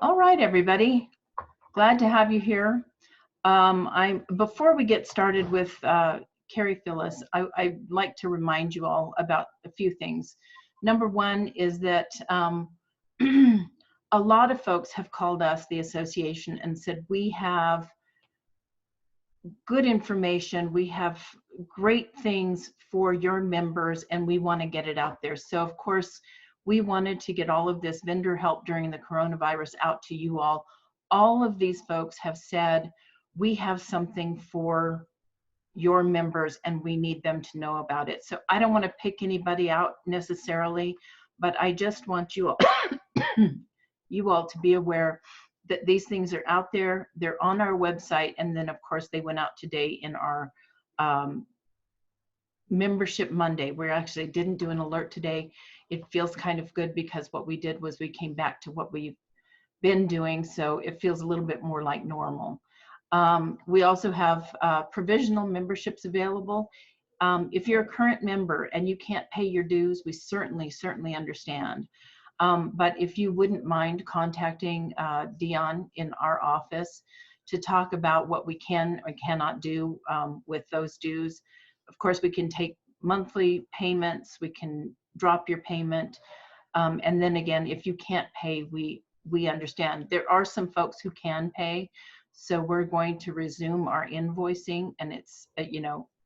All right, everybody. Glad to have you here. Before we get started with Carri Phillis, I'd like to remind you all about a few things. Number one is that a lot of folks have called us, the association, and said, we have good information, we have great things for your members, and we want to get it out there. So of course, we wanted to get all of this vendor help during the coronavirus out to you all. All of these folks have said, we have something for your members and we need them to know about it. So I don't want to pick anybody out necessarily, but I just want you all, you all to be aware that these things are out there. They're on our website. And then of course they went out today in our Membership Monday. We actually didn't do an alert today. It feels kind of good because what we did was we came back to what we've been doing. So it feels a little bit more like normal. We also have provisional memberships available. If you're a current member and you can't pay your dues, we certainly understand. But if you wouldn't mind contacting Dion in our office to talk about what we can or cannot do with those dues. Of course, we can take monthly payments, we can drop your payment. And then again, if you can't pay, we understand. There are some folks who can pay. So we're going to resume our invoicing, and it's,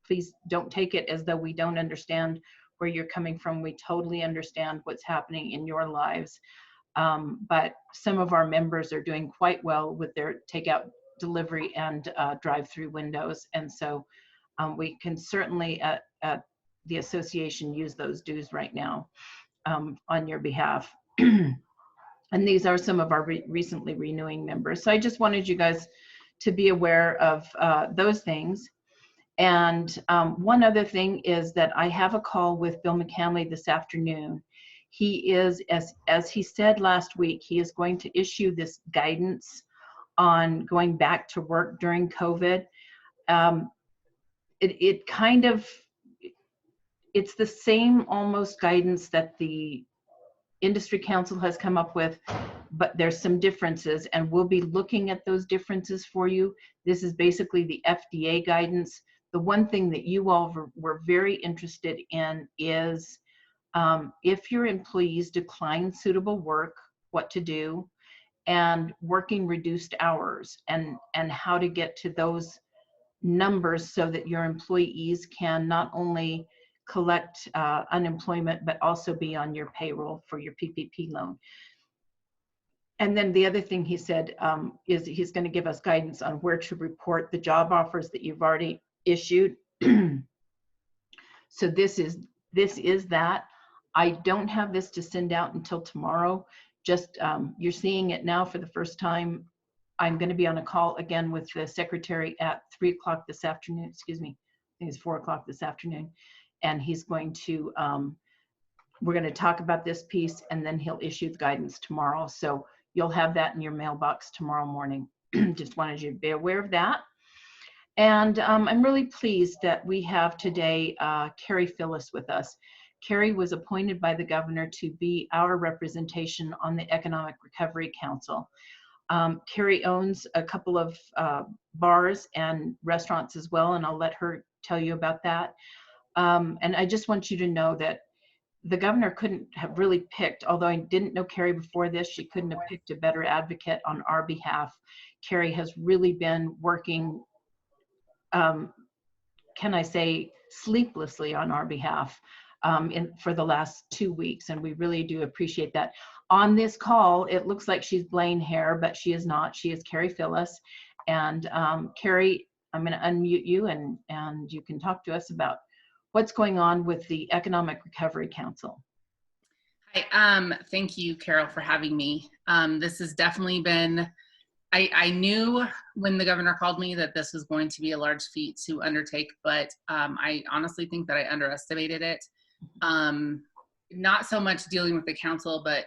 please don't take it as though we don't understand where you're coming from. We totally understand what's happening in your lives. But some of our members are doing quite well with their takeout, delivery, and drive-through windows. And so we can certainly at the association use those dues right now on your behalf. And these are some of our recently renewing members. So I just wanted you guys to be aware of those things. And one other thing is that I have a call with Bill McCanley this afternoon. He is, as he said last week, he is going to issue this guidance on going back to work during COVID. It's the same almost guidance that the Industry Council has come up with, but there's some differences, and we'll be looking at those differences for you. This is basically the FDA guidance. The one thing that you all were very interested in is if your employees decline suitable work, what to do, and working reduced hours, and how to get to those numbers so that your employees can not only collect unemployment, but also be on your payroll for your PPP loan. And then the other thing he said is he's going to give us guidance on where to report the job offers that you've already issued. So this is that. I don't have this to send out until tomorrow. Just you're seeing it now for the first time. I'm going to be on a call again with the secretary at 3 o'clock this afternoon. Excuse me, I think it's 4 o'clock this afternoon. And he's going to, we're going to talk about this piece, and then he'll issue the guidance tomorrow. So you'll have that in your mailbox tomorrow morning. Just wanted you to be aware of that. And I'm really pleased that we have today Carri Phillis with us. Carri was appointed by the governor to be our representation on the Economic Recovery Council. Carri owns a couple of bars and restaurants as well, and I'll let her tell you about that. And I just want you to know that the governor couldn't have really picked, although I didn't know Carri before this, she couldn't have picked a better advocate on our behalf. Carri has really been working, can I say, sleeplessly on our behalf for the last 2 weeks, and we really do appreciate that. On this call, it looks like she's Blaine Hare, but she is not. She is Carri Phillis. And Carri, I'm going to unmute you, and you can talk to us about what's going on with the Economic Recovery Council. Hi, thank you, Carol, for having me. This has definitely been, I knew when the governor called me that this was going to be a large feat to undertake, but I honestly think that I underestimated it. Not so much dealing with the council, but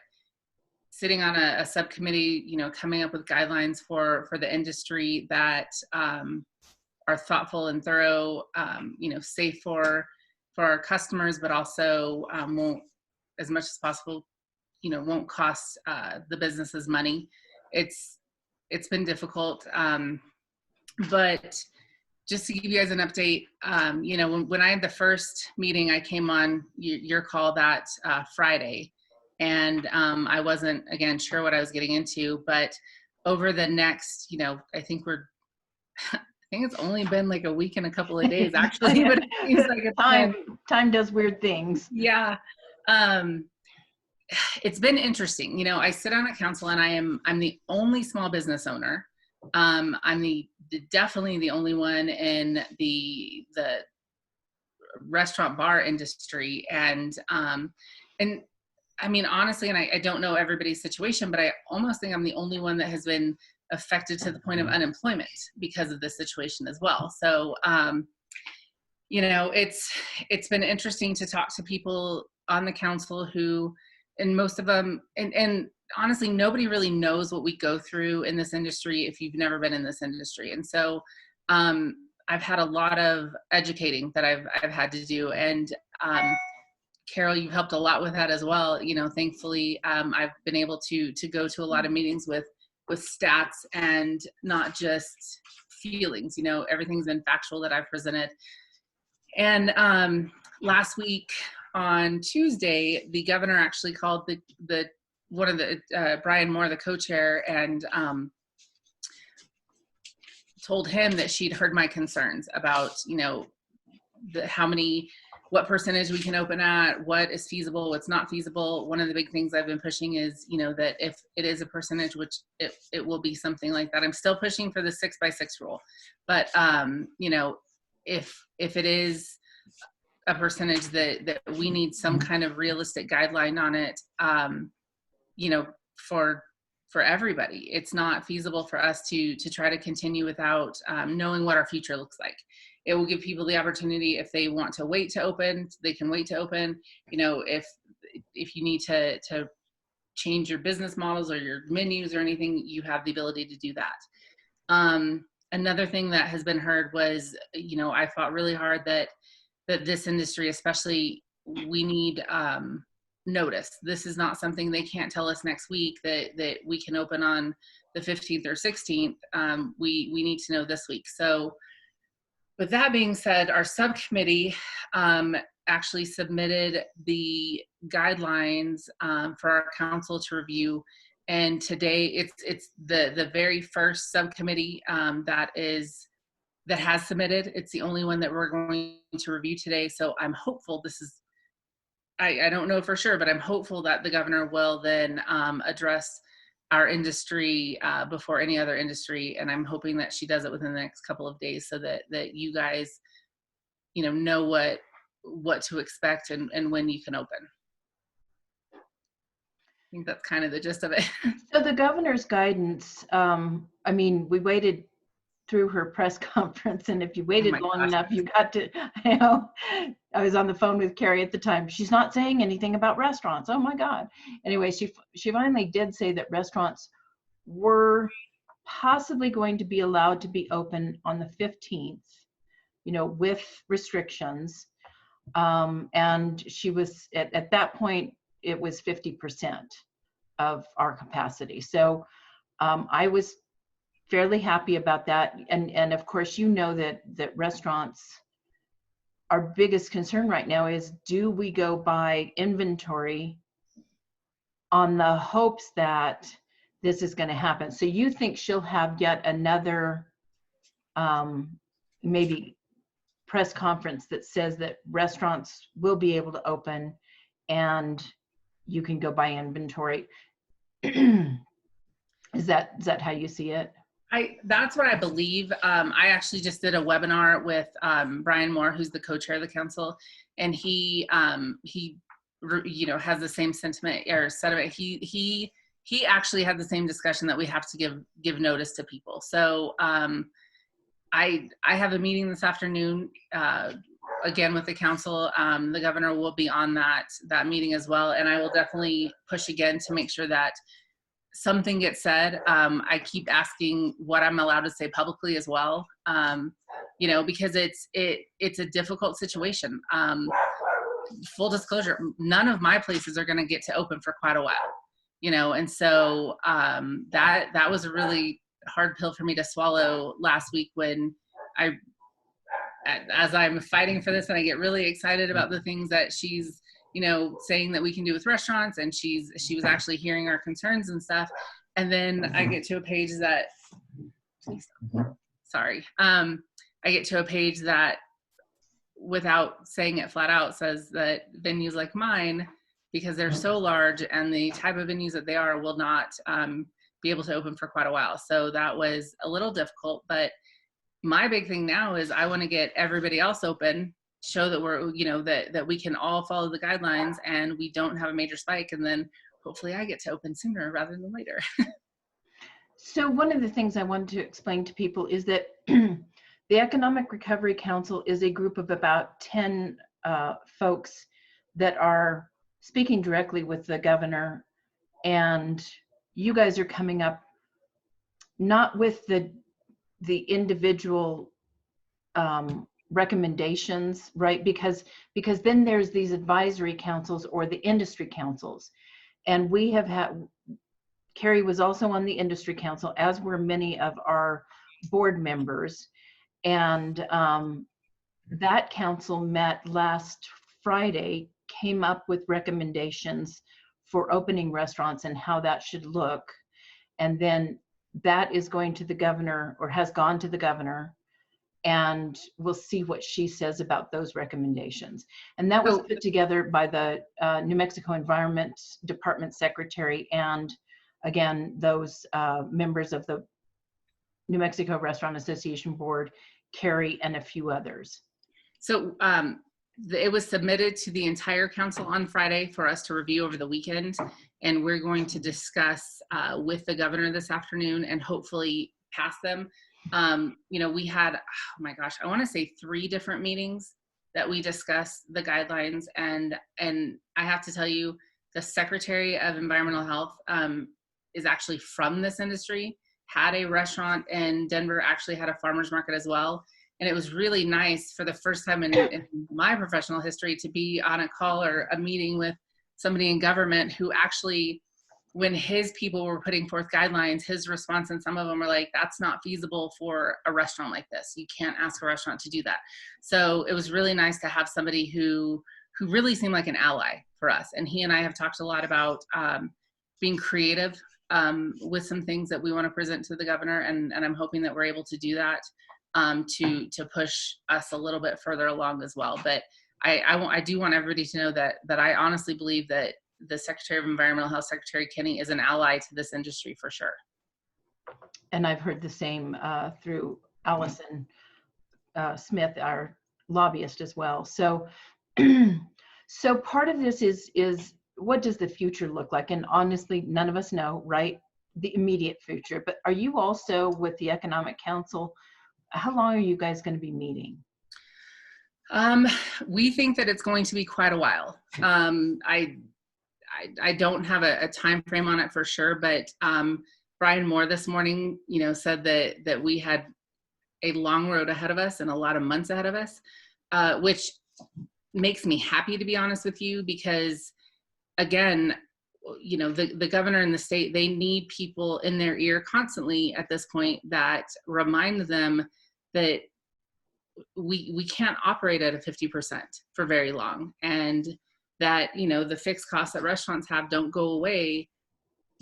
sitting on a subcommittee, coming up with guidelines for the industry that are thoughtful and thorough, safe for our customers, but also won't, as much as possible, won't cost the businesses money. it's been difficult. But just to give you guys an update, you know, when I had the first meeting, I came on your call that Friday, and I wasn't, again, sure what I was getting into, but over the next, you know, I think it's only been like a week and a couple of days actually, but it seems like it's time does weird things. Yeah. It's been interesting. You know, I sit on a council and I'm the only small business owner. I'm definitely the only one in the restaurant bar industry. And I mean, honestly, and I don't know everybody's situation, but I almost think I'm the only one that has been affected to the point of unemployment because of this situation as well. So, you know, it's been interesting to talk to people on the council who, and most of them, and honestly, nobody really knows what we go through in this industry if you've never been in this industry. And so I've had a lot of educating that I've had to do. And Carol, you've helped a lot with that as well. You know, thankfully, I've been able to go to a lot of meetings with stats and not just feelings. You know, everything's been factual that I've presented. And last week on Tuesday, the governor actually called the one of the Brian Moore, the co-chair, and told him that she'd heard my concerns about, you know, what percentage we can open at, what is feasible, what's not feasible. One of the big things I've been pushing is, you know, that if it is a percentage, which it will be something like that. I'm still pushing for the 6x6 rule, but you know, if it is a percentage that we need some kind of realistic guideline on it, you know, for everybody. It's not feasible for us to try to continue without knowing what our future looks like. It will give people the opportunity, if they want to wait to open, they can wait to open. You know, if you need to change your business models or your menus or anything, you have the ability to do that. Another thing that has been heard was, you know, I fought really hard that this industry, especially, we need notice. This is not something they can't tell us next week that we can open on the 15th or 16th. We need to know this week. So with that being said, our subcommittee actually submitted the guidelines for our council to review. And today it's the very first subcommittee that has submitted. It's the only one that we're going to review today. So I'm hopeful I don't know for sure, but I'm hopeful that the governor will then address our industry before any other industry. And I'm hoping that she does it within the next couple of days so that you guys, you know what to expect and when you can open. I think that's kind of the gist of it. So the governor's guidance, I mean, we waited through her press conference, and if you waited long enough, you got to, you know, I was on the phone with Carri at the time. She's not saying anything about restaurants. Oh my God. Anyway, she finally did say that restaurants were possibly going to be allowed to be open on the 15th, you know, with restrictions. And she was at that point, it was 50% of our capacity. So I was fairly happy about that. And of course, you know that restaurants, our biggest concern right now is, do we go by inventory on the hopes that this is going to happen? So you think she'll have yet another maybe press conference that says that restaurants will be able to open and you can go by inventory? Is that how you see it? That's what I believe. I actually just did a webinar with Brian Moore, who's the co-chair of the council, and he you know, has the same sentiment or sentiment. He actually had the same discussion that we have to give notice to people. So I have a meeting this afternoon again with the council. The governor will be on that meeting as well, and I will definitely push again to make sure that something gets said. I keep asking what I'm allowed to say publicly as well, you know, because it's a difficult situation. Full disclosure, none of my places are going to get to open for quite a while. And so that was a really hard pill for me to swallow last week when as I'm fighting for this and I get really excited about the things that she's, saying that we can do with restaurants, and she was actually hearing our concerns and stuff. And then I get to a page that, sorry, I get to a page that, without saying it flat out, says that venues like mine, because they're so large and the type of venues that they are, will not be able to open for quite a while. So that was a little difficult, but my big thing now is I want to get everybody else open, show that we're, that we can all follow the guidelines and we don't have a major spike. And then hopefully I get to open sooner rather than later. So one of the things I wanted to explain to people is that the Economic Recovery Council is a group of about 10 folks that are speaking directly with the governor, and you guys are coming up not with the individual recommendations, right? Because then there's these advisory councils or the industry councils, and we have had, Carri was also on the industry council, as were many of our board members, and that council met last Friday, came up with recommendations for opening restaurants and how that should look, and then that is going to the governor, or has gone to the governor, and we'll see what she says about those recommendations. And that was put together by the New Mexico Environment Department Secretary, and again, those members of the New Mexico Restaurant Association Board, Carri, and a few others. So it was submitted to the entire council on Friday for us to review over the weekend, and we're going to discuss with the governor this afternoon and hopefully pass them. We had, oh my gosh, I want to say 3 different meetings that we discussed the guidelines, and I have to tell you, the Secretary of Environmental Health is actually from this industry, had a restaurant in Denver, actually had a farmer's market as well. And it was really nice for the first time in my professional history to be on a call or a meeting with somebody in government who actually, when his people were putting forth guidelines, his response, and some of them were like, that's not feasible for a restaurant like this. You can't ask a restaurant to do that. So it was really nice to have somebody who really seemed like an ally for us. And he and I have talked a lot about being creative with some things that we want to present to the governor. And I'm hoping that we're able to do that to push us a little bit further along as well. But I do want everybody to know that I honestly believe that the Secretary of Environmental Health, Secretary Kinney, is an ally to this industry for sure. And I've heard the same through Allison Smith, our lobbyist as well. So, so part of this is what does the future look like? And honestly, none of us know, right? The immediate future. But are you also with the Economic Council? How long are you guys going to be meeting? We think that it's going to be quite a while. I don't have a time frame on it for sure, but Brian Moore this morning, said that we had a long road ahead of us and a lot of months ahead of us, which makes me happy, to be honest with you, because again, the governor and the state, they need people in their ear constantly at this point that remind them that we can't operate at a 50% for very long, and that the fixed costs that restaurants have don't go away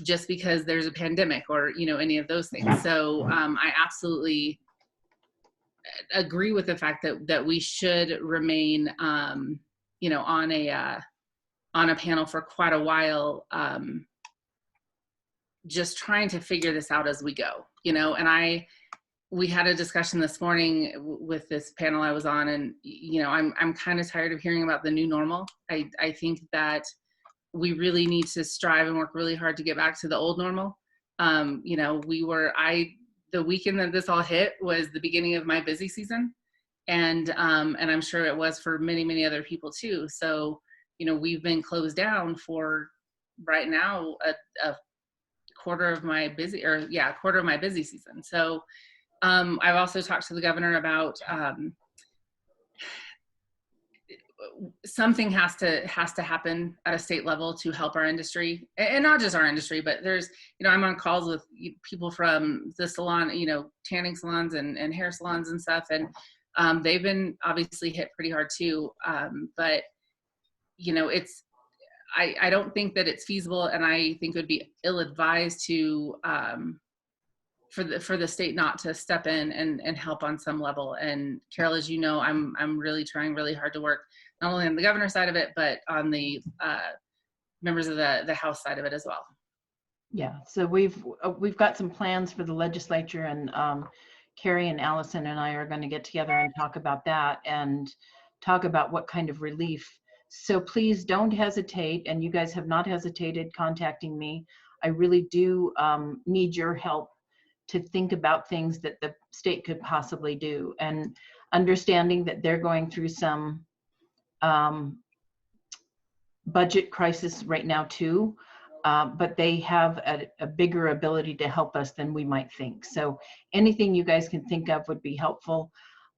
just because there's a pandemic or any of those things. So I absolutely agree with the fact that we should remain on a panel for quite a while, just trying to figure this out as we go, and we had a discussion this morning with this panel I was on, and I'm kind of tired of hearing about the new normal. I think that we really need to strive and work really hard to get back to the old normal. The weekend that this all hit was the beginning of my busy season, and I'm sure it was for many, many other people too. So we've been closed down for right now a quarter of my busy season. So I've also talked to the governor about something has to happen at a state level to help our industry, and not just our industry, but there's, I'm on calls with people from the salon, tanning salons and hair salons and stuff, and they've been obviously hit pretty hard too. But it's, I don't think that it's feasible, and I think it would be ill-advised to for the state not to step in and help on some level. And Carol, as you know, I'm really trying really hard to work not only on the governor's side of it, but on the members of the House side of it as well. Yeah, so we've got some plans for the legislature, and Carrie and Allison and I are going to get together and talk about that and talk about what kind of relief. So please don't hesitate, and you guys have not hesitated contacting me. I really do need your help to think about things that the state could possibly do, and understanding that they're going through some budget crisis right now too, but they have a bigger ability to help us than we might think. So anything you guys can think of would be helpful.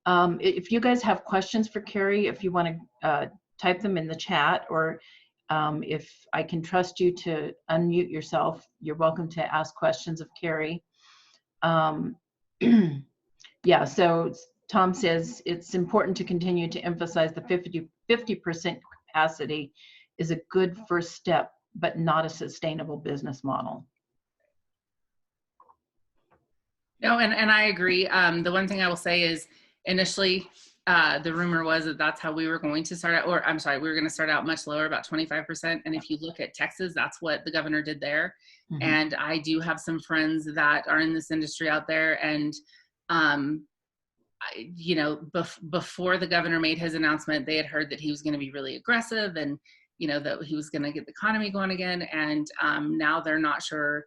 If you guys have questions for Carrie, if you want to type them in the chat, or if I can trust you to unmute yourself, you're welcome to ask questions of Carrie. Yeah, so Tom says it's important to continue to emphasize the 50% capacity is a good first step, but not a sustainable business model. No, and I agree. The one thing I will say is initially the rumor was that that's how we were going to start out, or I'm sorry, we were going to start out much lower, about 25%. And if you look at Texas, that's what the governor did there. Mm-hmm. And I do have some friends that are in this industry out there, and before the governor made his announcement, they had heard that he was going to be really aggressive, and that he was going to get the economy going again. And now they're not sure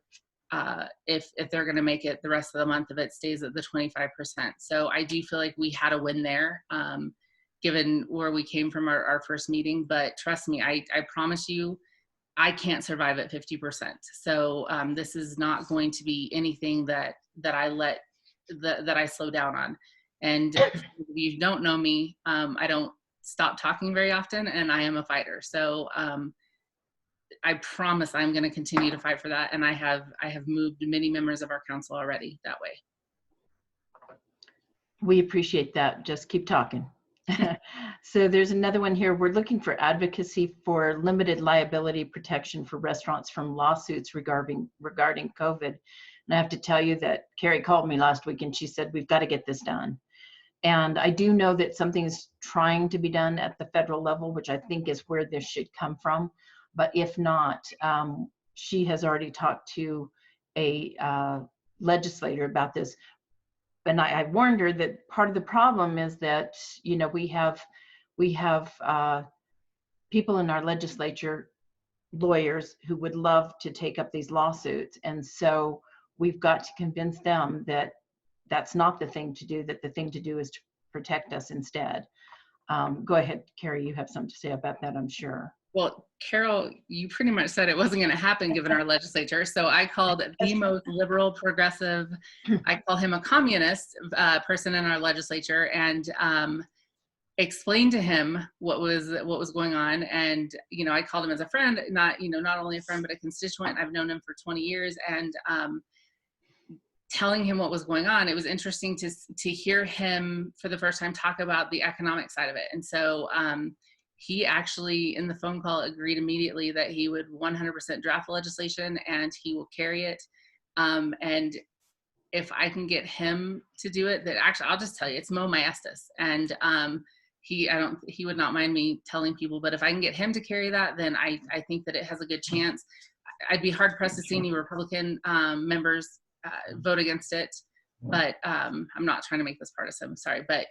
if they're going to make it the rest of the month if it stays at the 25%. So I do feel like we had a win there, given where we came from our first meeting. But trust me, I promise you, I can't survive at 50%. So this is not going to be anything that I slow down on. And if you don't know me, I don't stop talking very often, and I am a fighter. So I promise I'm going to continue to fight for that. And I have moved many members of our council already that way. We appreciate that. Just keep talking. So there's another one here. We're looking for advocacy for limited liability protection for restaurants from lawsuits regarding COVID. And I have to tell you that Carrie called me last week and she said, we've got to get this done. And I do know that something is trying to be done at the federal level, which I think is where this should come from. But if not, she has already talked to a legislator about this. And I warned her that part of the problem is that, we have people in our legislature, lawyers, who would love to take up these lawsuits. And so we've got to convince them that that's not the thing to do, that the thing to do is to protect us instead. Go ahead, Carrie, you have something to say about that, I'm sure. Well, Carol, you pretty much said it wasn't going to happen given our legislature. So I called the most liberal, progressive, I call him a communist person in our legislature, and explained to him what was going on. And, I called him as a friend, not only a friend, but a constituent. I've known him for 20 years, and telling him what was going on. It was interesting to hear him for the first time talk about the economic side of it. And so he actually, in the phone call, agreed immediately that he would 100% draft the legislation and he will carry it. And if I can get him to do it, that actually, I'll just tell you, it's Mo Maestas. And he would not mind me telling people, but if I can get him to carry that, then I think that it has a good chance. I'd be hard pressed to see any Republican members vote against it, but I'm not trying to make this partisan, sorry, but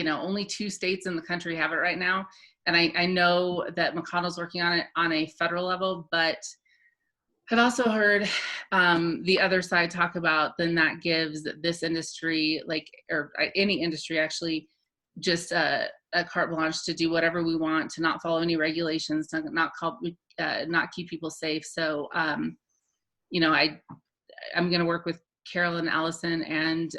only 2 states in the country have it right now, and I know that McConnell's working on it on a federal level, but I've also heard the other side talk about, then that gives this industry, or any industry actually, just a carte blanche to do whatever we want, to not follow any regulations, to not keep people safe. So I'm going to work with Carol and Allison and,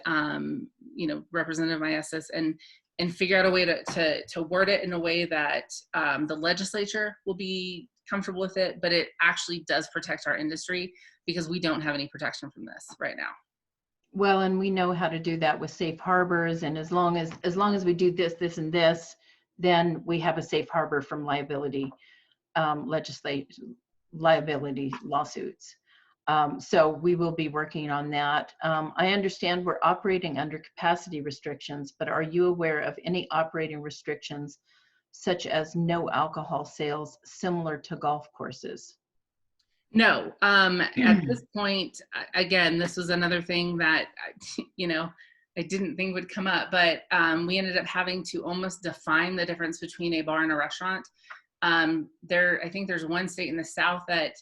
Representative Maestas, and and figure out a way to word it in a way that the legislature will be comfortable with it, but it actually does protect our industry, because we don't have any protection from this right now. Well, and we know how to do that with safe harbors, and as long as we do this, and this, then we have a safe harbor from liability, liability lawsuits. So we will be working on that. I understand we're operating under capacity restrictions, but are you aware of any operating restrictions such as no alcohol sales similar to golf courses? No, at this point, again, this was another thing that, I didn't think would come up, but we ended up having to almost define the difference between a bar and a restaurant. I think there's one state in the South that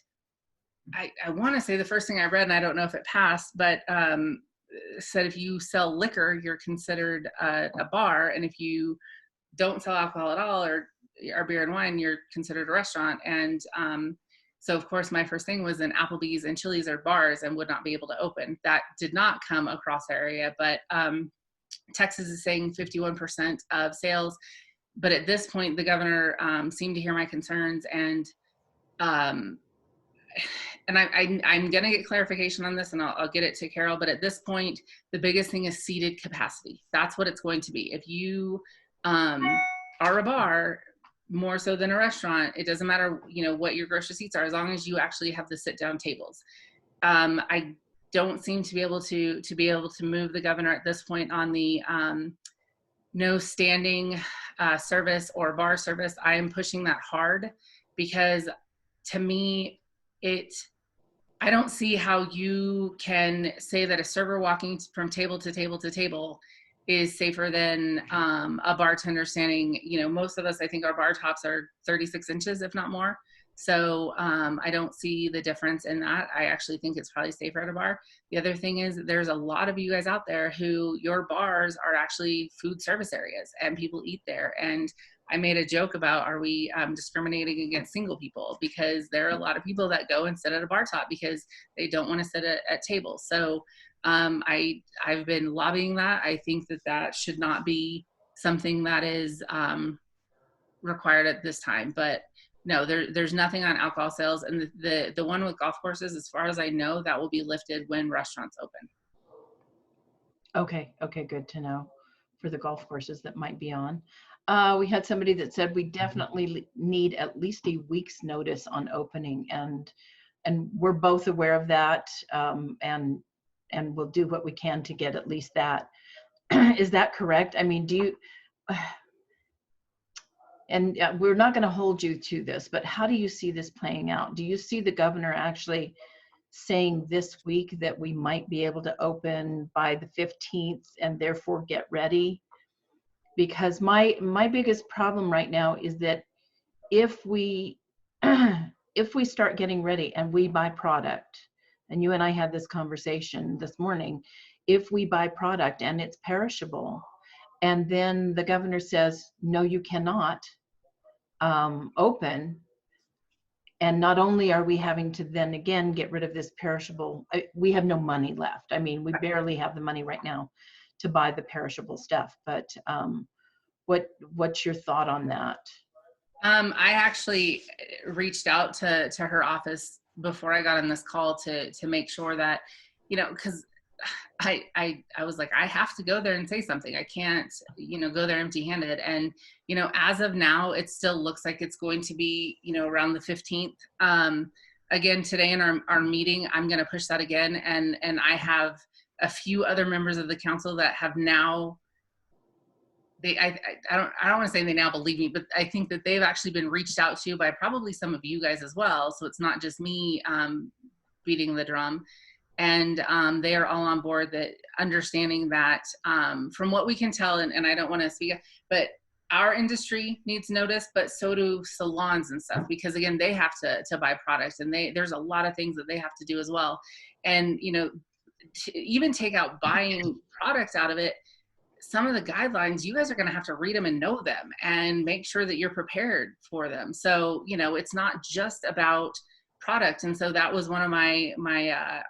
I want to say the first thing I read, and I don't know if it passed, but said if you sell liquor, you're considered a bar, and if you don't sell alcohol at all, or beer and wine, you're considered a restaurant. And so of course my first thing was, an Applebee's and Chili's are bars and would not be able to open. That did not come across our area, but Texas is saying 51% of sales. But at this point, the governor seemed to hear my concerns, and I'm going to get clarification on this, and I'll get it to Carol. But at this point, the biggest thing is seated capacity. That's what it's going to be. If you are a bar, more so than a restaurant, it doesn't matter, what your grocery seats are, as long as you actually have the sit down tables. I don't seem to be able to move the governor at this point on the no standing service or bar service. I am pushing that hard, because to me, I don't see how you can say that a server walking from table to table to table is safer than a bartender standing. Most of us, I think our bar tops are 36 inches, if not more. So I don't see the difference in that. I actually think it's probably safer at a bar. The other thing is, there's a lot of you guys out there who your bars are actually food service areas, and people eat there. And I made a joke about, are we discriminating against single people? Because there are a lot of people that go and sit at a bar top because they don't want to sit at tables. So I've been lobbying that. I think that should not be something that is required at this time. But no, there's nothing on alcohol sales. And the one with golf courses, as far as I know, that will be lifted when restaurants open. Okay, good to know for the golf courses that might be on. We had somebody that said we definitely need at least a week's notice on opening, and we're both aware of that, and we'll do what we can to get at least that. Is that correct? I mean, do you, and we're not going to hold you to this, but how do you see this playing out? Do you see the governor actually saying this week that we might be able to open by the 15th and therefore get ready? Because my biggest problem right now is that if we start getting ready and we buy product, and you and I had this conversation this morning, if we buy product and it's perishable, and then the governor says, no, you cannot open, and not only are we having to then again get rid of this perishable, we have no money left. I mean, we barely have the money right now to buy the perishable stuff. But what's your thought on that? I actually reached out to her office before I got on this call to make sure that, because I was like, I have to go there and say something. I can't, go there empty-handed. And, as of now, it still looks like it's going to be, around the 15th. Again, today in our meeting, I'm going to push that again. And I have a few other members of the council that have now, I don't want to say they now believe me, but I think that they've actually been reached out to by probably some of you guys as well. So it's not just me beating the drum. And they are all on board, that understanding that from what we can tell, and I don't want to speak, but our industry needs notice, but so do salons and stuff, because again, they have to buy products, and there's a lot of things that they have to do as well. And, to even take out buying products out of it, some of the guidelines, you guys are going to have to read them and know them and make sure that you're prepared for them. So, it's not just about product. And so that was one of my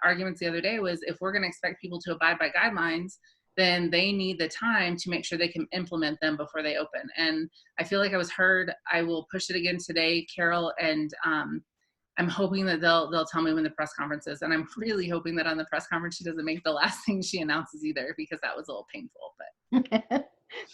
arguments the other day, was if we're going to expect people to abide by guidelines, then they need the time to make sure they can implement them before they open. And I feel like I was heard. I will push it again today, Carol, and I'm hoping that they'll tell me when the press conference is. And I'm really hoping that on the press conference she doesn't make the last thing she announces either, because that was a little painful. But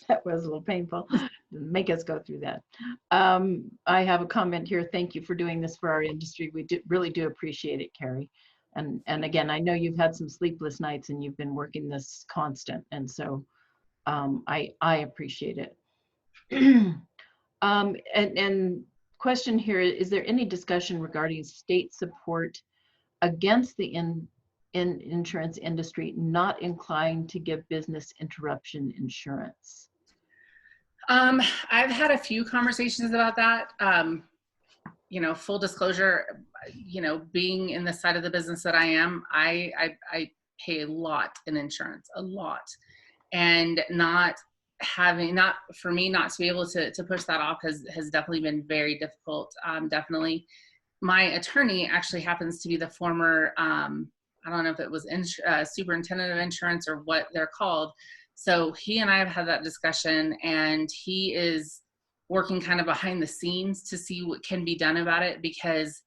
that was a little painful. Make us go through that. I have a comment here. Thank you for doing this for our industry. We really do appreciate it, Carrie. And again, I know you've had some sleepless nights and you've been working this constant. And so I appreciate it. And question here, is there any discussion regarding state support against the insurance industry not inclined to give business interruption insurance? I've had a few conversations about that. Full disclosure, being in the side of the business that I am, I pay a lot in insurance, a lot. And not for me not to be able to push that off has definitely been very difficult. Definitely. My attorney actually happens to be the former, I don't know if it was superintendent of insurance or what they're called. So he and I have had that discussion, and he is working kind of behind the scenes to see what can be done about it, because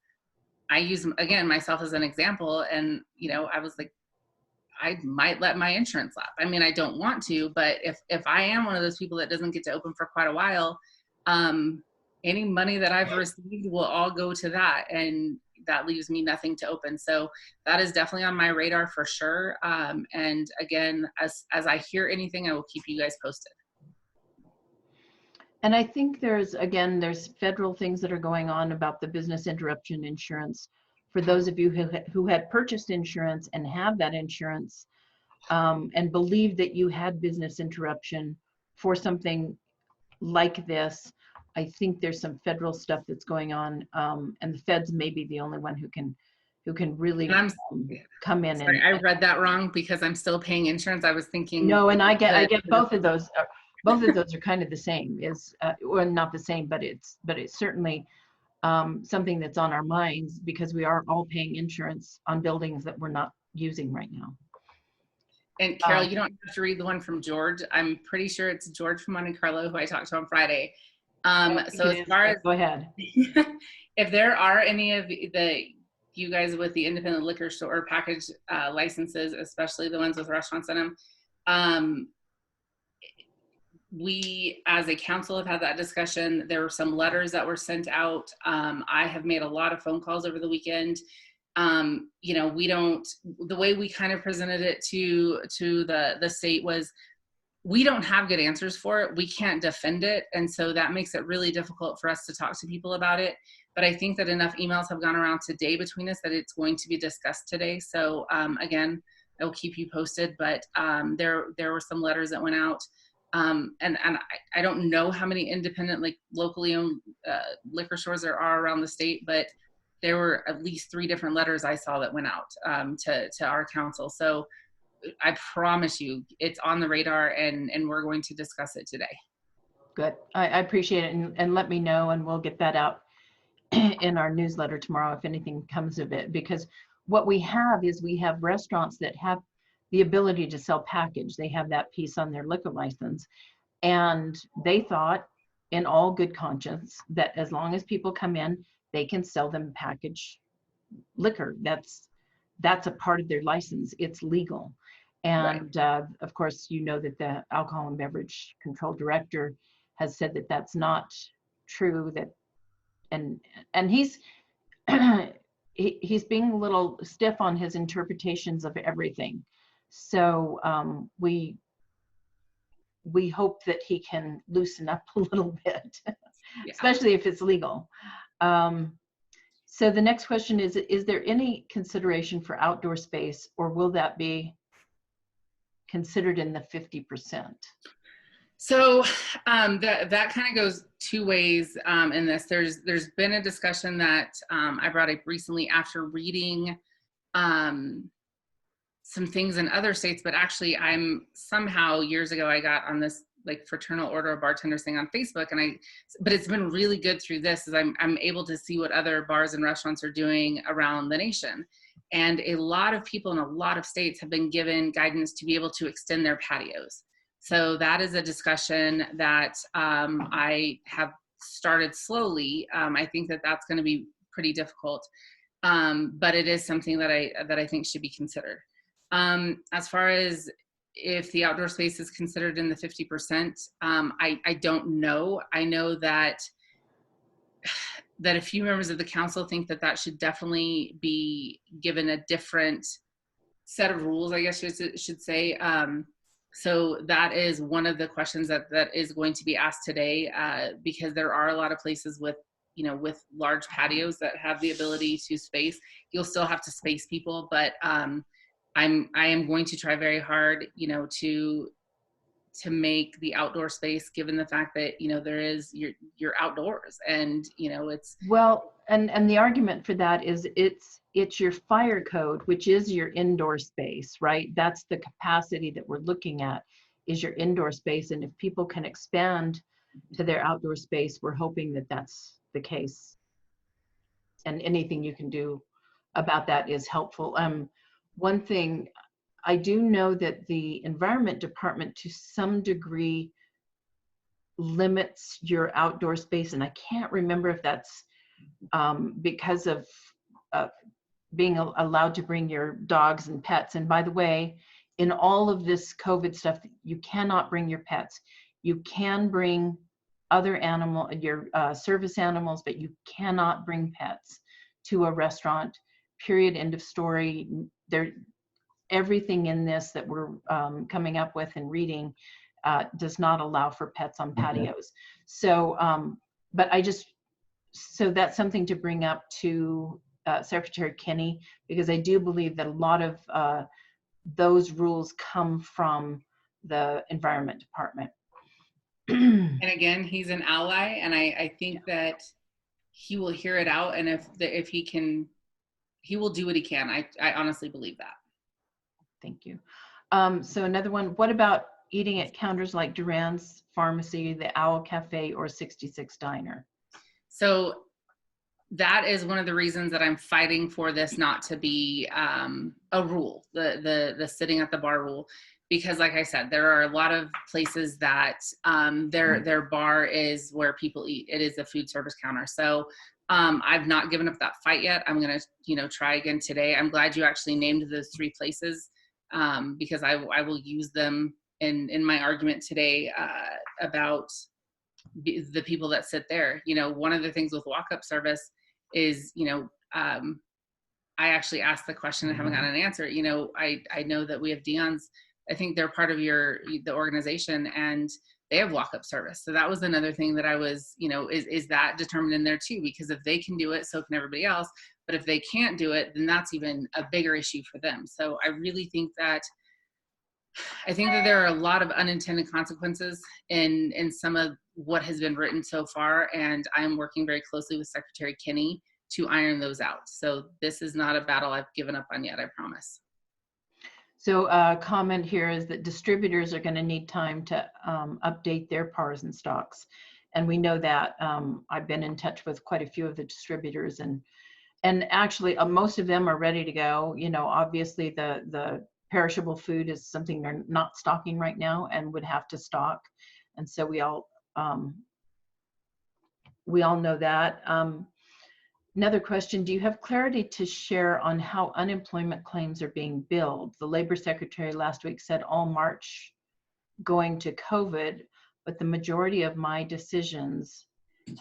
I use, again, myself as an example. And, I was like, I might let my insurance lapse. I mean, I don't want to, but if I am one of those people that doesn't get to open for quite a while, any money that I've received will all go to that, and that leaves me nothing to open. So that is definitely on my radar for sure. And again, as I hear anything, I will keep you guys posted. And I think there's federal things that are going on about the business interruption insurance. For those of you who had purchased insurance and have that insurance and believe that you had business interruption for something like this, I think there's some federal stuff that's going on, and the feds may be the only one who can really come in. Sorry, I read that wrong because I'm still paying insurance. I was thinking. No, and I get both of those. Both of those are kind of the same. Or not the same, but it's certainly something that's on our minds, because we are all paying insurance on buildings that we're not using right now. And Carol, you don't have to read the one from George. I'm pretty sure it's George from Monte Carlo, who I talked to on Friday. So as far as, go ahead. If there are any of you guys with the independent liquor store package licenses, especially the ones with restaurants in them, we as a council have had that discussion. There were some letters that were sent out. I have made a lot of phone calls over the weekend. The way we kind of presented it to the state was, we don't have good answers for it. We can't defend it. And so that makes it really difficult for us to talk to people about it. But I think that enough emails have gone around today between us that it's going to be discussed today. So again, I will keep you posted, but there were some letters that went out. And I don't know how many independent, like locally owned liquor stores there are around the state, but there were at least 3 different letters I saw that went out to our council. So I promise you it's on the radar, and we're going to discuss it today. Good. I appreciate it. And let me know, and we'll get that out in our newsletter tomorrow if anything comes of it. Because what we have is we have restaurants that have the ability to sell package. They have that piece on their liquor license. And they thought, in all good conscience, that as long as people come in, they can sell them package liquor. That's a part of their license. It's legal. And right. Of course, you know that the Alcohol and Beverage Control Director has said that that's not true. That and he's he's being a little stiff on his interpretations of everything. So we hope that he can loosen up a little bit, especially if it's legal. So the next question is there any consideration for outdoor space, or will that be considered in the 50%? So that kind of goes 2 ways in this. There's been a discussion that I brought up recently after reading some things in other states, but actually I'm somehow years ago I got on this like fraternal order of bartenders thing on Facebook, but it's been really good through this, is I'm able to see what other bars and restaurants are doing around the nation. And a lot of people in a lot of states have been given guidance to be able to extend their patios. So that is a discussion that I have started slowly. I think that that's going to be pretty difficult, but it is something that I think should be considered. As far as if the outdoor space is considered in the 50%, I don't know. I know that a few members of the council think that that should definitely be given a different set of rules, I guess should say. So that is one of the questions that is going to be asked today, because there are a lot of places with, with large patios that have the ability to space. You'll still have to space people, but I am going to try very hard, to make the outdoor space, given the fact that, there is, you're outdoors, and, it's. Well, and the argument for that is it's your fire code, which is your indoor space, right? That's the capacity that we're looking at, is your indoor space. And if people can expand to their outdoor space, we're hoping that that's the case. And anything you can do about that is helpful. One thing, I do know that the Environment Department to some degree limits your outdoor space, and I can't remember if that's because of being allowed to bring your dogs and pets. And by the way, in all of this COVID stuff, you cannot bring your pets. You can bring other your service animals, but you cannot bring pets to a restaurant, period, end of story. Everything in this that we're coming up with and reading does not allow for pets on patios. So, but so that's something to bring up to Secretary Kinney, because I do believe that a lot of those rules come from the Environment Department. And again, he's an ally, and I think that he will hear it out, and if he can, he will do what he can. I honestly believe that. Thank you. So another one, what about eating at counters like Duran's Pharmacy, the Owl Cafe, or 66 Diner? So that is one of the reasons that I'm fighting for this not to be a rule, the sitting at the bar rule, because like I said, there are a lot of places that their bar is where people eat. It is a food service counter. So I've not given up that fight yet. I'm going to, try again today. I'm glad you actually named those 3 places, because I will use them in my argument today about the people that sit there. One of the things with walk-up service is, I actually asked the question and haven't gotten an answer. I know that we have Dion's, I think they're part of the organization, and they have walk-up service. So that was another thing that I was, is that determined in there too? Because if they can do it, so can everybody else. But if they can't do it, then that's even a bigger issue for them. So I really think that there are a lot of unintended consequences in some of what has been written so far, and I'm working very closely with Secretary Kinney to iron those out. So this is not a battle I've given up on yet, I promise. So a comment here is that distributors are going to need time to update their PARs and stocks. And we know that. I've been in touch with quite a few of the distributors, and actually most of them are ready to go. Obviously the perishable food is something they're not stocking right now and would have to stock. And so we all know that. Another question, do you have clarity to share on how unemployment claims are being billed? The Labor Secretary last week said all March going to COVID, but the majority of my decisions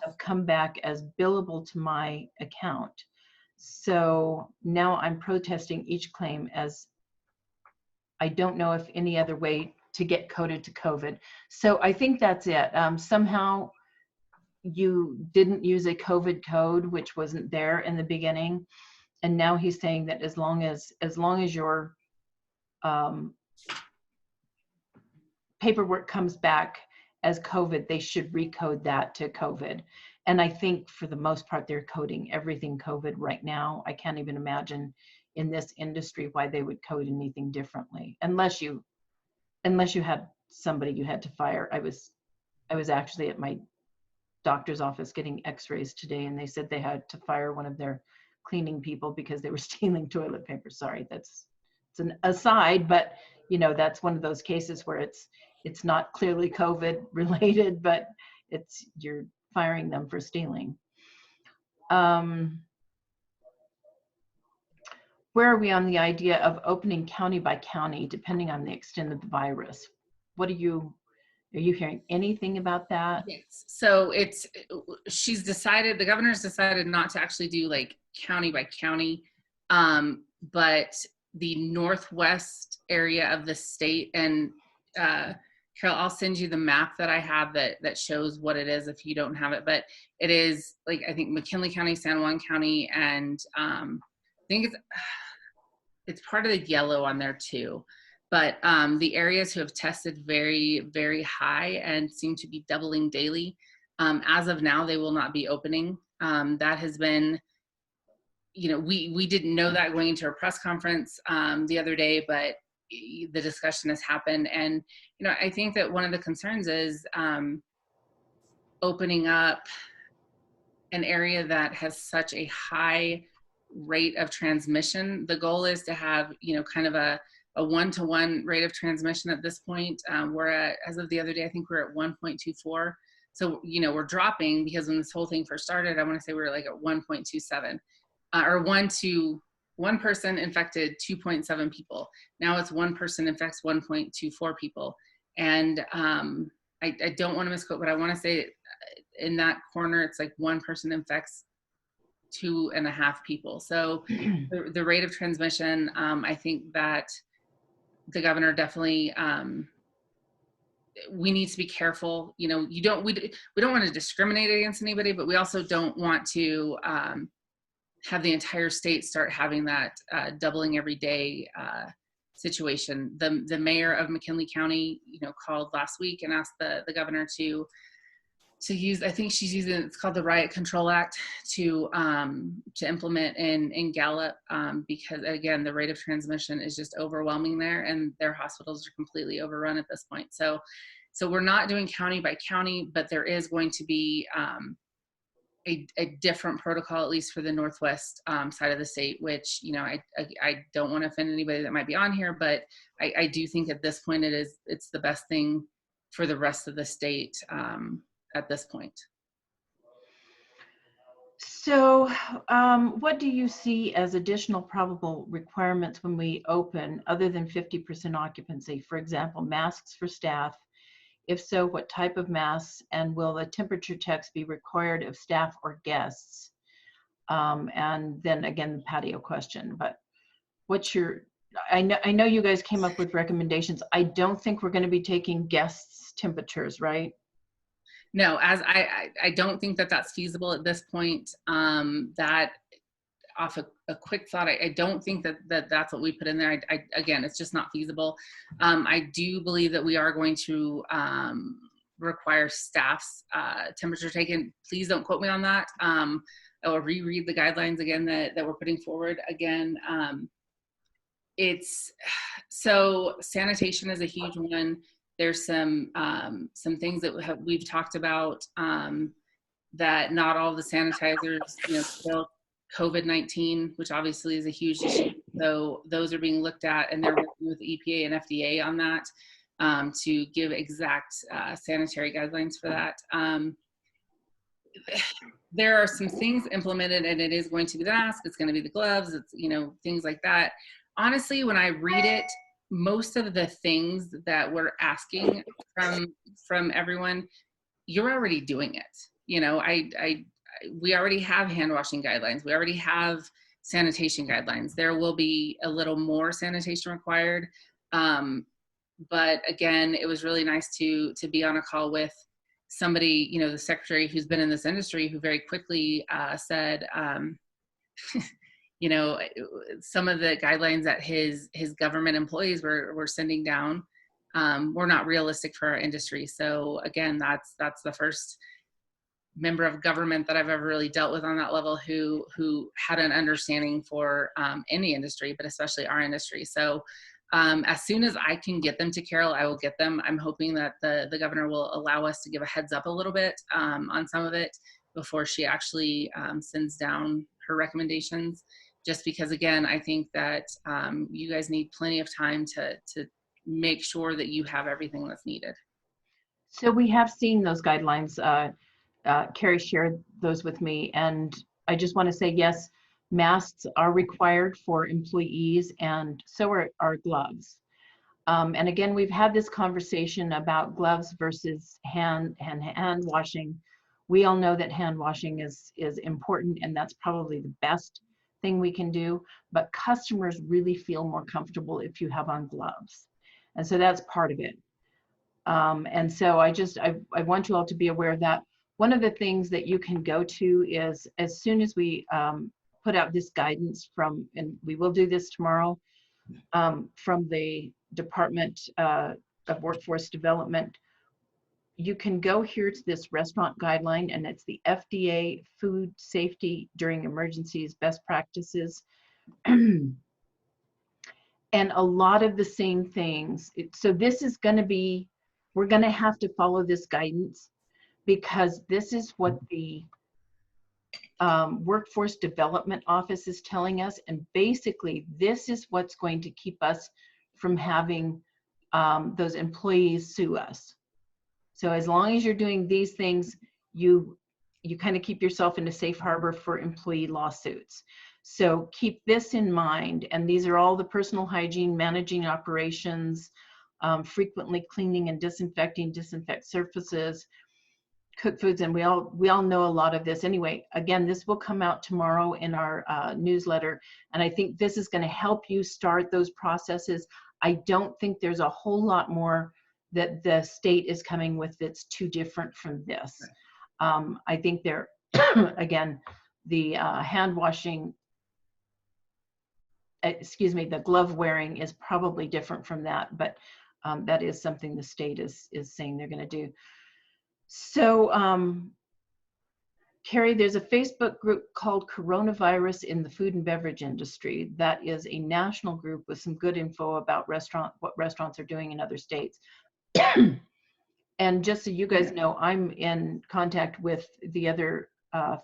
have come back as billable to my account. So now I'm protesting each claim, as I don't know if any other way to get coded to COVID. So I think that's it. Somehow you didn't use a COVID code, which wasn't there in the beginning. And now he's saying that as long as your paperwork comes back as COVID, they should recode that to COVID. And I think for the most part, they're coding everything COVID right now. I can't even imagine in this industry why they would code anything differently, unless you had somebody you had to fire. I was actually at my doctor's office getting x-rays today, and they said they had to fire one of their cleaning people because they were stealing toilet paper. Sorry, it's an aside, but you know, that's one of those cases where it's not clearly COVID related, but you're firing them for stealing. Where are we on the idea of opening county by county, depending on the extent of the virus? Are you hearing anything about that? Yes. So the governor's decided not to actually do like county by county, but the northwest area of the state. And Carol, I'll send you the map that I have that shows what it is if you don't have it. But it is like, I think McKinley County, San Juan County, and I think it's part of the yellow on there too. But the areas who have tested very, very high and seem to be doubling daily, as of now, they will not be opening. That has been, you know, we didn't know that going into our press conference the other day, but the discussion has happened. And, you know, I think that one of the concerns is opening up an area that has such a high rate of transmission. The goal is to have, you know, kind of a one-to-one rate of transmission at this point. We're at, as of the other day, I think we're at 1.24. So, you know, we're dropping, because when this whole thing first started, I want to say we were like at 1.27, or one person infected 2.7 people. Now it's one person infects 1.24 people. And I don't want to misquote, but I want to say in that corner, it's like one person infects 2.5 people. So the rate of transmission, I think that the governor definitely, we need to be careful. You know, we don't want to discriminate against anybody, but we also don't want to have the entire state start having that doubling every day situation. The mayor of McKinley County, you know, called last week and asked the governor to use, I think she's using, it's called the Riot Control Act, to implement in Gallup, because again, the rate of transmission is just overwhelming there, and their hospitals are completely overrun at this point. So we're not doing county by county, but there is going to be a different protocol, at least for the northwest side of the state, which, you know, I don't want to offend anybody that might be on here, but I do think at this point it's the best thing for the rest of the state at this point. So what do you see as additional probable requirements when we open, other than 50% occupancy? For example, masks for staff. If so, what type of masks, and will the temperature checks be required of staff or guests? And then again, the patio question, but I know you guys came up with recommendations. I don't think we're going to be taking guests' temperatures, right? No, as I don't think that that's feasible at this point. That off a quick thought, I don't think that's what we put in there. Again, it's just not feasible. I do believe that we are going to require staff's temperature taken. Please don't quote me on that. I will reread the guidelines again that we're putting forward again. So sanitation is a huge one. There's some things that we've talked about, that not all the sanitizers, you know, kill COVID-19, which obviously is a huge issue. So those are being looked at, and they're working with the EPA and FDA on that to give exact sanitary guidelines for that. There are some things implemented, and it is going to be the mask, it's going to be the gloves, it's, you know, things like that. Honestly, when I read it, most of the things that we're asking from everyone, you're already doing it. You know, we already have hand washing guidelines. We already have sanitation guidelines. There will be a little more sanitation required. But again, it was really nice to be on a call with somebody, you know, the secretary who's been in this industry, who very quickly said, you know, some of the guidelines that his government employees were sending down were not realistic for our industry. So again, that's the first member of government that I've ever really dealt with on that level who had an understanding for any industry, but especially our industry. So as soon as I can get them to Carol, I will get them. I'm hoping that the governor will allow us to give a heads up a little bit on some of it, before she actually sends down her recommendations. Just because, again, I think that you guys need plenty of time to make sure that you have everything that's needed. So we have seen those guidelines. Carri shared those with me, and I just want to say, yes, masks are required for employees, and so are gloves. And again, we've had this conversation about gloves versus hand washing. We all know that hand washing is important, and that's probably the best thing we can do, but customers really feel more comfortable if you have on gloves. And so that's part of it. And so I want you all to be aware of that. One of the things that you can go to is, as soon as we put out this guidance from, and we will do this tomorrow, from the Department of Workforce Development, you can go here to this restaurant guideline, and it's the FDA Food Safety During Emergencies Best Practices. And a lot of the same things. So this is going to be, we're going to have to follow this guidance, because this is what the Workforce Development Office is telling us. And basically, this is what's going to keep us from having those employees sue us. So as long as you're doing these things, you kind of keep yourself in a safe harbor for employee lawsuits. So keep this in mind. And these are all the personal hygiene, managing operations, frequently cleaning and disinfect surfaces, cook foods, and we all know a lot of this. Anyway, again, this will come out tomorrow in our newsletter, and I think this is going to help you start those processes. I don't think there's a whole lot more that the state is coming with that's too different from this. I think they're, again, the hand washing, the glove wearing is probably different from that, but that is something the state is saying they're going to do. So, Carrie, there's a Facebook group called Coronavirus in the Food and Beverage Industry. That is a national group with some good info about what restaurants are doing in other states. And just so you guys know, I'm in contact with the other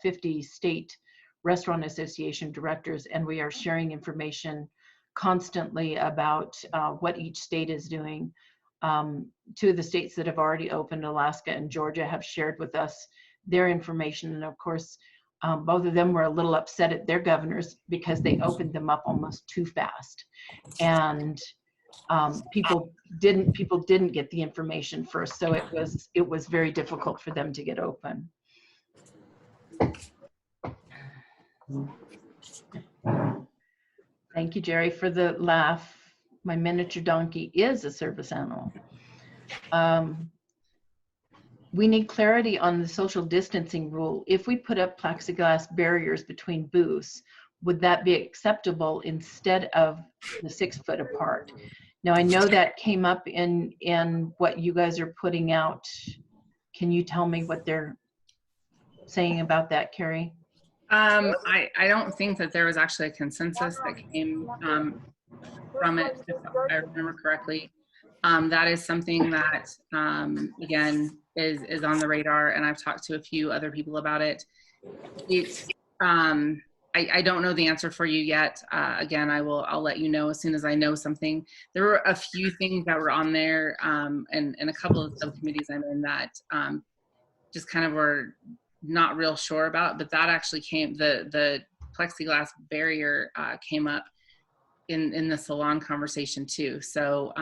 50 state restaurant association directors, and we are sharing information constantly about what each state is doing. Two of the states that have already opened, Alaska and Georgia, have shared with us their information. And of course, both of them were a little upset at their governors because they opened them up almost too fast. And people didn't get the information first. So it was very difficult for them to get open. Thank you, Jerry, for the laugh. My miniature donkey is a service animal. We need clarity on the social distancing rule. If we put up plexiglass barriers between booths, would that be acceptable instead of the 6 foot apart? Now, I know that came up in what you guys are putting out. Can you tell me what they're saying about that, Carrie? I don't think that there was actually a consensus that came from it, if I remember correctly. That is something that, again, is on the radar, and I've talked to a few other people about it. It's, I don't know the answer for you yet. Again, I'll let you know as soon as I know something. There were a few things that were on there, and a couple of subcommittees I'm in that just kind of were not real sure about, but that actually came, the plexiglass barrier came up in the salon conversation too. So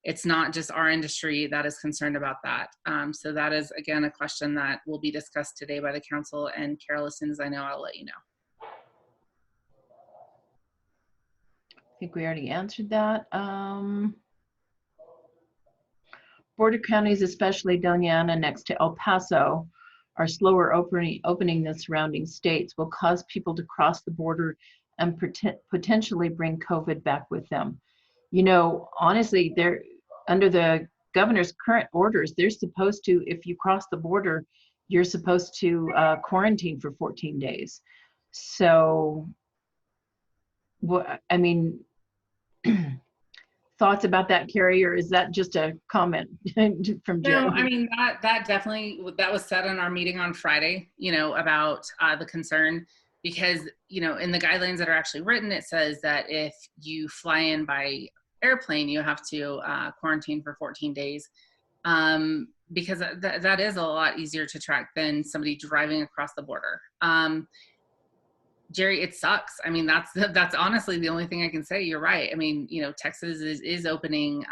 it's not just our industry that is concerned about that. So that is, again, a question that will be discussed today by the council, and Carol, as soon as I know, I'll let you know. I think we already answered that. Border counties, especially Doña Ana next to El Paso, are slower opening than surrounding states, will cause people to cross the border and potentially bring COVID back with them. You know, honestly, they're under the governor's current orders, they're supposed to, if you cross the border, you're supposed to quarantine for 14 days. So, I mean, thoughts about that, Carrie, or is that just a comment from No, I Jerry? mean, that definitely, that was said in our meeting on Friday, about the concern, because, in the guidelines that are actually written, it says that if you fly in by airplane, you have to quarantine for 14 days. Because that is a lot easier to track than somebody driving across the border. Jerry, it sucks. I mean, that's honestly the only thing I can say. You're right. I mean, Texas is opening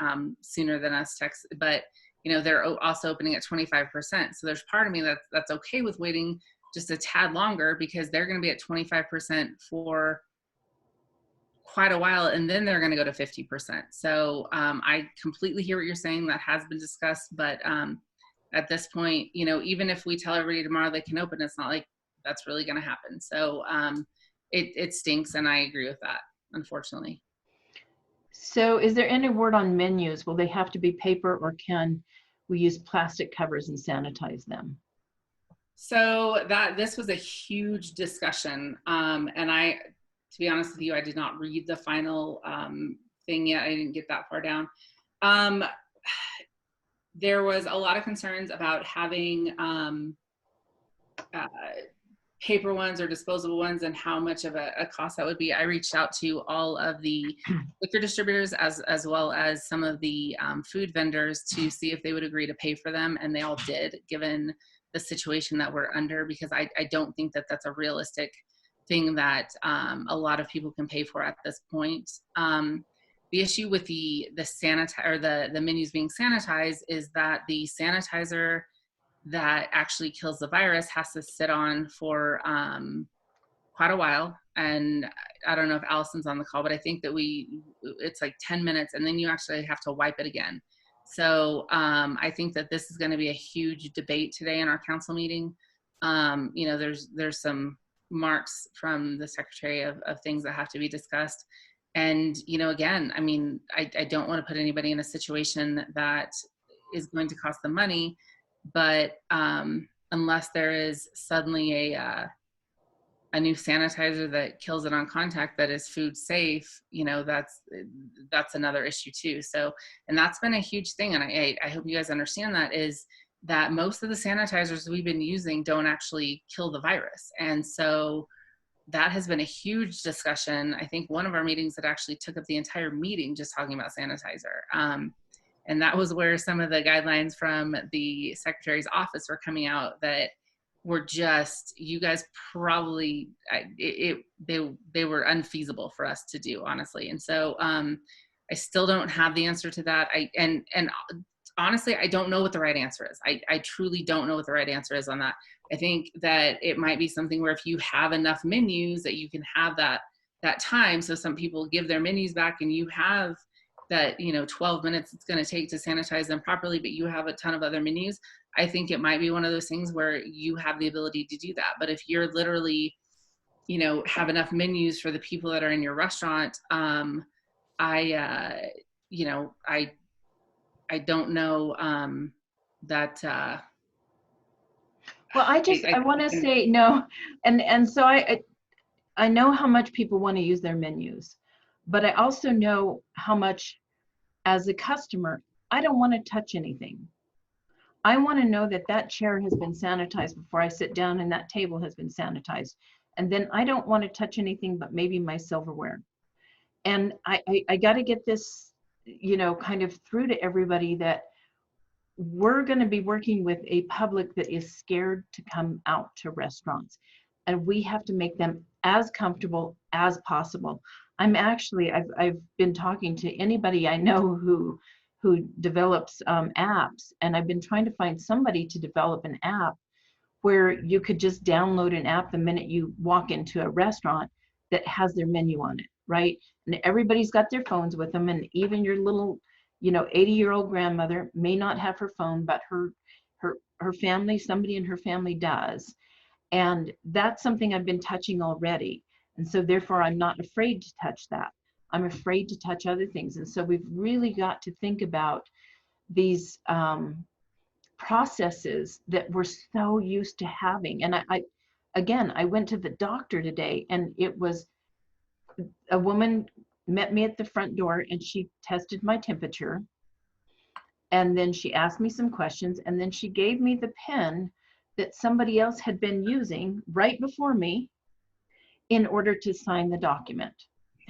sooner than us, Texas, but they're also opening at 25%. So there's part of me that's okay with waiting just a tad longer, because they're going to be at 25% for quite a while, and then they're going to go to 50%. So I completely hear what you're saying. That has been discussed, but at this point, even if we tell everybody tomorrow they can open, it's not like that's really going to happen. So it stinks, and I agree with that, unfortunately. So is there any word on menus? Will they have to be paper, or can we use plastic covers and sanitize them? So this was a huge discussion, and to be honest with you, I did not read the final thing yet. I didn't get that far down. There was a lot of concerns about having paper ones or disposable ones, and how much of a cost that would be. I reached out to all of the liquor distributors as well as some of the food vendors to see if they would agree to pay for them, and they all did, given the situation that we're under, because I don't think that that's a realistic thing that a lot of people can pay for at this point. The issue with the menus being sanitized is that the sanitizer that actually kills the virus has to sit on for quite a while. And I don't know if Allison's on the call, but I think that it's like 10 minutes, and then you actually have to wipe it again. So I think that this is going to be a huge debate today in our council meeting. There's some marks from the secretary of things that have to be discussed. And, again, I mean, I don't want to put anybody in a situation that is going to cost them money, but unless there is suddenly a new sanitizer that kills it on contact that is food safe, that's another issue too. So, and that's been a huge thing, and I hope you guys understand that, is that most of the sanitizers we've been using don't actually kill the virus. And so that has been a huge discussion. I think one of our meetings that actually took up the entire meeting just talking about sanitizer. And that was where some of the guidelines from the secretary's office were coming out that were just, you guys probably, they were unfeasible for us to do, honestly. And so I still don't have the answer to that. And honestly, I don't know what the right answer is. I truly don't know what the right answer is on that. I think that it might be something where if you have enough menus that you can have that time. So some people give their menus back, and you have that 12 minutes it's going to take to sanitize them properly, but you have a ton of other menus. I think it might be one of those things where you have the ability to do that. But if you're literally have enough menus for the people that are in your restaurant, I don't know that Well, I want to say no, and so I know how much people want to use their menus, but I also know how much, as a customer, I don't want to touch anything. I want to know that that chair has been sanitized before I sit down, and that table has been sanitized. And then I don't want to touch anything but maybe my silverware. And I got to get this, kind of through to everybody, that we're going to be working with a public that is scared to come out to restaurants. And we have to make them as comfortable as possible. I've been talking to anybody I know who develops apps, and I've been trying to find somebody to develop an app where you could just download an app the minute you walk into a restaurant that has their menu on it, right? And everybody's got their phones with them, and even your little 80-year-old grandmother may not have her phone, but her family, somebody in her family does. And that's something I've been touching already. And so therefore I'm not afraid to touch that. I'm afraid to touch other things. And so we've really got to think about these processes that we're so used to having. And I went to the doctor today, and it was a woman met me at the front door, and she tested my temperature. And then she asked me some questions, and then she gave me the pen that somebody else had been using right before me in order to sign the document.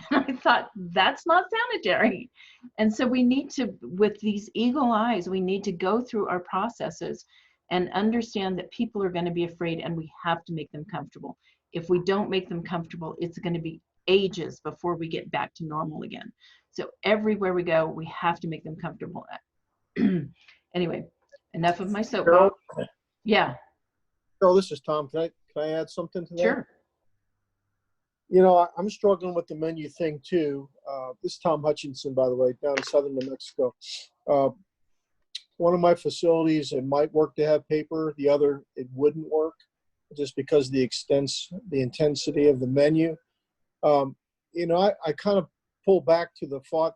And I thought, that's not sanitary. And so we need to, with these eagle eyes, we need to go through our processes and understand that people are going to be afraid, and we have to make them comfortable. If we don't make them comfortable, it's going to be ages before we get back to normal again. So everywhere we go, we have to make them comfortable. Anyway, enough of my soapbox. Yeah, Carol, this is Tom. Can I add something to that? sure. You know, I'm struggling with the menu thing too. This is Tom Hutchinson, by the way, down in southern New Mexico. One of my facilities, it might work to have paper. The other, it wouldn't work, just because the intensity of the menu. You know, I kind of pull back to the thought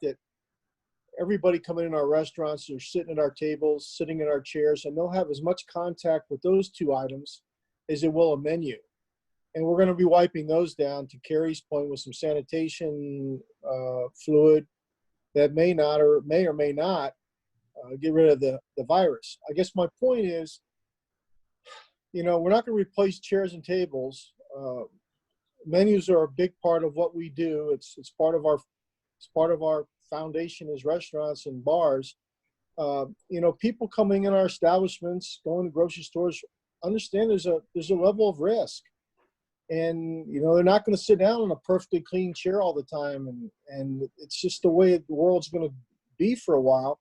that everybody coming in our restaurants, they're sitting at our tables, sitting in our chairs, and they'll have as much contact with those two items as it will a menu. And we're going to be wiping those down, to Carri's point, with some sanitation fluid that may or may not get rid of the virus. I guess my point is, you know, we're not going to replace chairs and tables. Menus are a big part of what we do. It's part of our foundation as restaurants and bars. You know, people coming in our establishments, going to grocery stores, understand there's a level of risk. And, you know, they're not going to sit down in a perfectly clean chair all the time. And it's just the way the world's going to be for a while.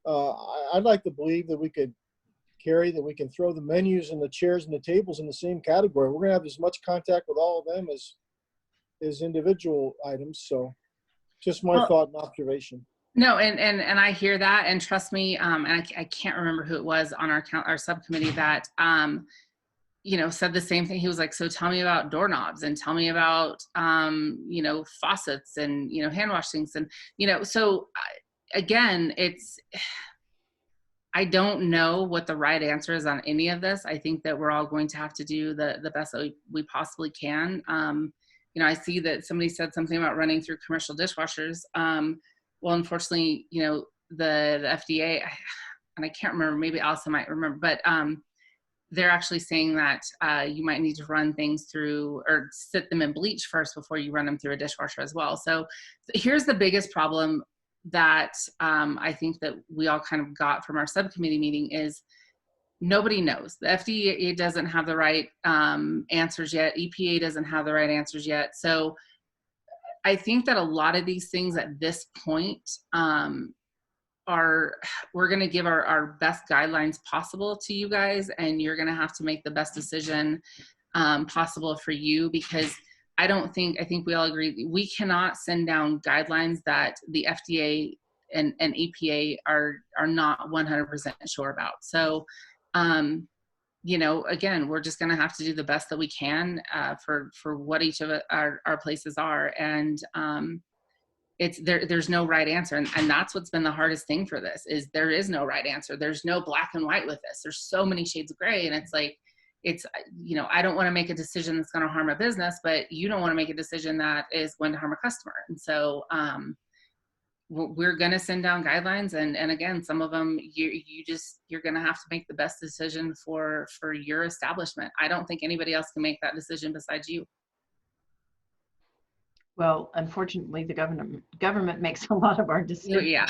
I'd like to believe that we could that we can throw the menus and the chairs and the tables in the same category. We're going to have as much contact with all of them as individual items. So just my thought and observation. No, and I hear that, and trust me, and I can't remember who it was on our subcommittee that, you know, said the same thing. He was like, so tell me about doorknobs, and tell me about, you know, faucets, and, you know, hand wash things. And, you know, so again, I don't know what the right answer is on any of this. I think that we're all going to have to do the best that we possibly can. You know, I see that somebody said something about running through commercial dishwashers. Well, unfortunately, you know, the FDA, and I can't remember, maybe Allison might remember, but they're actually saying that you might need to run things through, or sit them in bleach first before you run them through a dishwasher as well. So here's the biggest problem that I think that we all kind of got from our subcommittee meeting is nobody knows. The FDA doesn't have the right answers yet. EPA doesn't have the right answers yet. So I think that a lot of these things at this point we're going to give our best guidelines possible to you guys, and you're going to have to make the best decision possible for you, because I think we all agree we cannot send down guidelines that the FDA and EPA are not 100% sure about. So, you know, again, we're just going to have to do the best that we can for what each of our places are. And there's no right answer. And that's what's been the hardest thing for this, is there is no right answer. There's no black and white with this. There's so many shades of gray. And it's like, you know, I don't want to make a decision that's going to harm a business, but you don't want to make a decision that is going to harm a customer. And so we're going to send down guidelines. And again, some of them you're going to have to make the best decision for your establishment. I don't think anybody else can make that decision besides you. Well, unfortunately, the government makes a lot of our decisions. Yeah.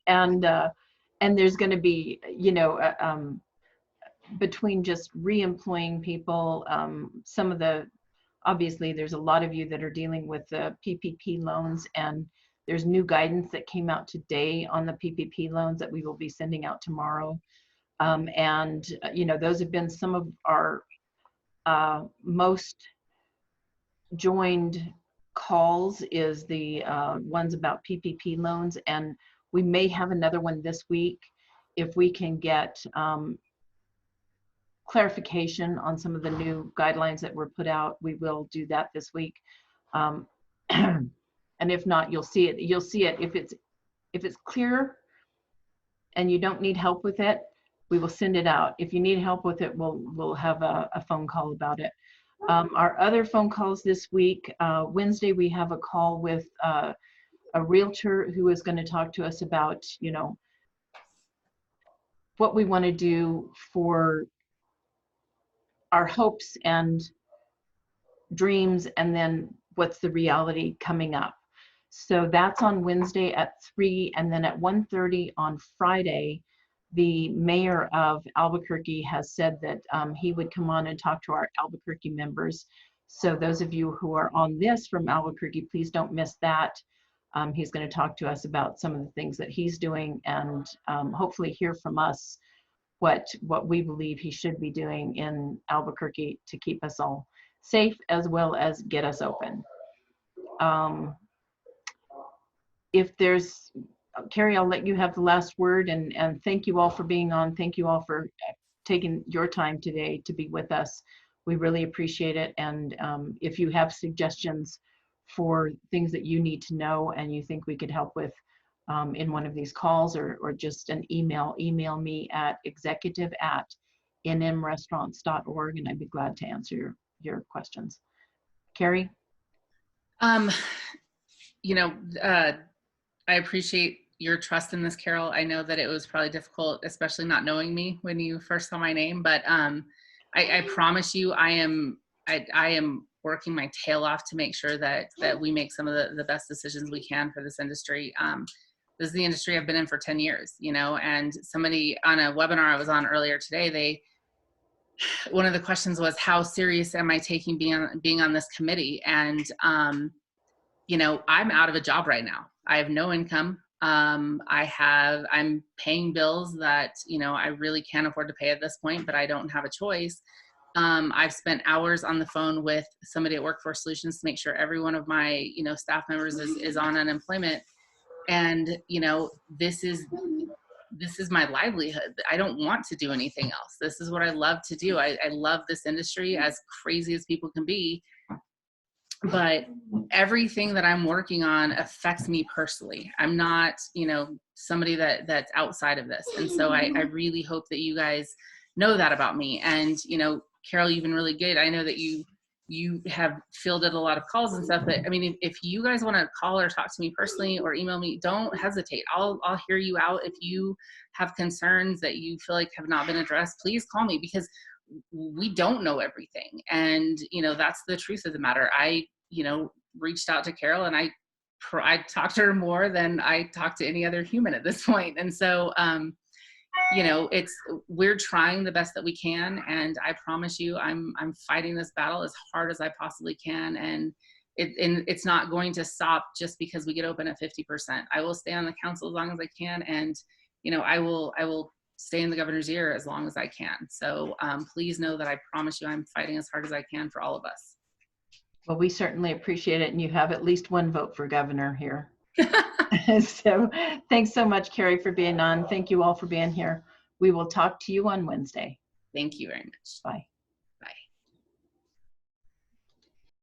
now. And there's going to be, you know, between just re-employing people, obviously there's a lot of you that are dealing with the PPP loans, and there's new guidance that came out today on the PPP loans that we will be sending out tomorrow. And, you know, those have been some of our most joined calls, is the ones about PPP loans. And we may have another one this week if we can get clarification on some of the new guidelines that were put out. We will do that this week. And if not, you'll see it. If it's clear and you don't need help with it, we will send it out. If you need help with it, we'll have a phone call about it. Our other phone calls this week, Wednesday, we have a call with a realtor who is going to talk to us about, you know, what we want to do for our hopes and dreams, and then what's the reality coming up. So that's on Wednesday at 3, and then at 1:30 on Friday, the mayor of Albuquerque has said that he would come on and talk to our Albuquerque members. So those of you who are on this from Albuquerque, please don't miss that. He's going to talk to us about some of the things that he's doing, and hopefully hear from us what we believe he should be doing in Albuquerque to keep us all safe, as well as get us open. If there's, Carrie, I'll let you have the last word, and thank you all for being on. Thank you all for taking your time today to be with us. We really appreciate it. And if you have suggestions for things that you need to know and you think we could help with in one of these calls, or just an email me at executive@nmrestaurants.org, and I'd be glad to answer your questions. Carrie? You know, I appreciate your trust in this, Carol. I know that it was probably difficult, especially not knowing me when you first saw my name, but I promise you, I am working my tail off to make sure that we make some of the best decisions we can for this industry. This is the industry I've been in for 10 years, you know, and somebody on a webinar I was on earlier today, one of the questions was, how serious am I taking being on this committee? And, you know, I'm out of a job right now. I have no income. I'm paying bills that, you know, I really can't afford to pay at this point, but I don't have a choice. I've spent hours on the phone with somebody at Workforce Solutions to make sure every one of my, you know, staff members is on unemployment. And, you know, this is my livelihood. I don't want to do anything else. This is what I love to do. I love this industry, as crazy as people can be. But everything that I'm working on affects me personally. I'm not, you know, somebody that's outside of this. And so I really hope that you guys know that about me. And, you know, Carol, you've been really good. I know that you have fielded a lot of calls and stuff, but I mean, if you guys want to call or talk to me personally or email me, don't hesitate. I'll hear you out. If you have concerns that you feel like have not been addressed, please call me, because we don't know everything. And, you know, that's the truth of the matter. I, you know, reached out to Carol, and I talked to her more than I talked to any other human at this point. And so, you know, we're trying the best that we can. And I promise you, I'm fighting this battle as hard as I possibly can. And it's not going to stop just because we get open at 50%. I will stay on the council as long as I can. And, you know, I will stay in the governor's ear as long as I can. So please know that I promise you, I'm fighting as hard as I can for all of us. Well, we certainly appreciate it. And you have at least one vote for governor here. So thanks so much, Carrie, for being on. Thank you all for being here. We will talk to you on Wednesday. Thank you very much. Bye.